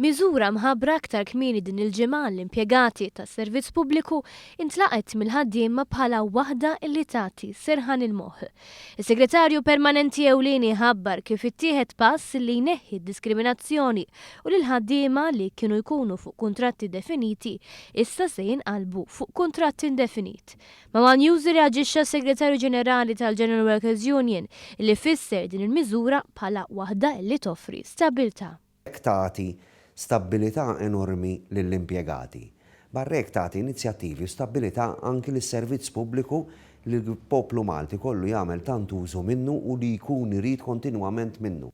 Miżura mħabbra aktar kmieni din il-ġimgħa l-impjegati tas-servizz pubbliku intlaqet mill-ħaddiema bħala waħda li tagħti serħan il-moħħ. Is-Segretarju Permanenti ewlieni ħabbar kif ittieħed pass li jneħħi d-diskriminazzjoni u lil ħaddiema li kienu jkunu fuq kuntratti definiti issa se jinqalbu fuq kuntratt indefinit. Ma' News reaġixxa s-Segretarju Ġenerali tal-General Workers Union li fisser din il-miżura bħala waħda li toffri stabilta. Stabilità enormi lill-impjegati. Barrek tagħti inizjattivi u stabilità anki lis-servizz pubbliku li l-poplu Malti kollu jagħmel tant użu minnu u li jkun irid kontinwament minnu.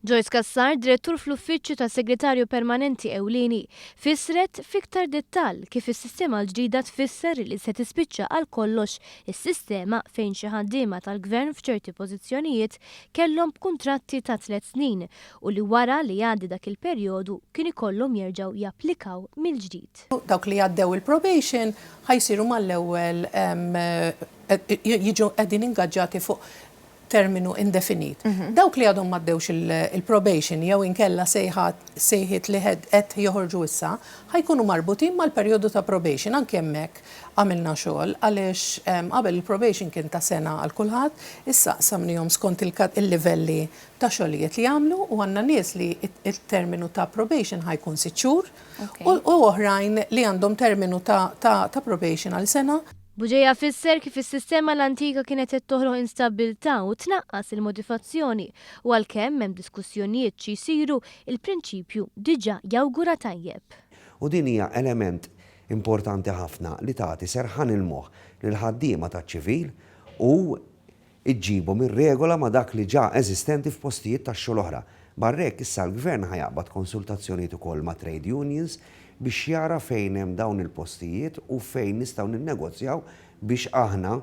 Joyce Kassar, direttur fl-uffiċċju tas Segretarju Permanenti Ewlieni, fissret fiktar dettall kif is-sistema l-ġdida tfisser li se tispiċċa għal kollox is-sistema fejn xi ħaddiema tal-Gvern f'ċerti pożizzjonijiet kellhom b'kuntratti ta' 3 snin u li wara li jgħaddi dak il-perjodu kien ikollhom jerġgħu japplikaw mill-ġdid. Dawk li għaddew il-probation ħajsiru mal-ewwel jiġu qegħdin ingaġġati fuq terminu indefinit. Dawk li għadhom m'għaddewx il-probation jew inkella sejħiet li qed joħorġu issa ħajkunu marbutin mal-perjodu ta' probation anke hemmhekk għamilna xogħol għaliex qabel il-probation kien ta' sena għal kulħadd, issa qsamnihom skont il-livelli ta' xogħlijiet li jagħmlu u għandna nies li il-terminu ta' probation ħajkun 6 xhur u oħrajn li għandhom terminu ta' probation għal sena. Buġeja fisser kif is-sistema l-antika kienet qed toħloq instabilità u tnaqqas il-motivazzjoni u għalkemm hemm diskussjonijiet xi jsiru il-prinċipju diġà jawgura tajjeb. U din hija element importanti ħafna li tagħti serħan il-moħħ lil ħaddiema taċ-ċivil u iġġibhom ir-regola ma' dak li ġa eżistenti f'postijiet tax-xogħol oħra. Barrek issa l-Gvern ħajaqbad konsultazzjonijiet ukoll ma' trade unions biex jara fejn hemm dawn il-postijiet u fejn nistgħu ninnegozjaw biex aħna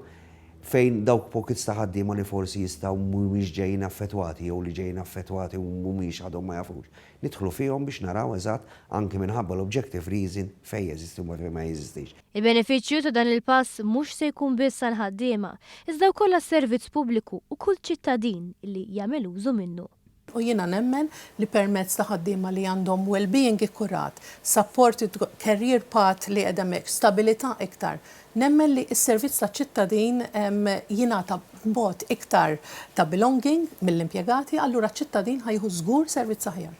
fejn dawk pockets ta' ħaddiema li forsi jistgħu mhumiex ġejjin affettwati jew li ġejjin affettwati u mhumiex għadhom ma jafux. Nidħlu fihom biex naraw eżatt anke minħabba l-objective reason fejn jeżisti u ma jeżistix. Il-benefiċċju ta' dan il-pass mhux se jkun biss għal ħaddiema, iżda wkoll għas-servizz pubbliku u kull ċittadin li jagħmel użu minnu. U jiena nemmen li permezz ta' ħaddiema li għandhom well-being ikkurat, supported career path li qedemek, stabilità iktar. Nemmen li s-servizz ta' ċittadin jingħata b'mod iktar ta' belonging mill-impjegati, allura ċittadin ħajħu żgur servizz aħjar.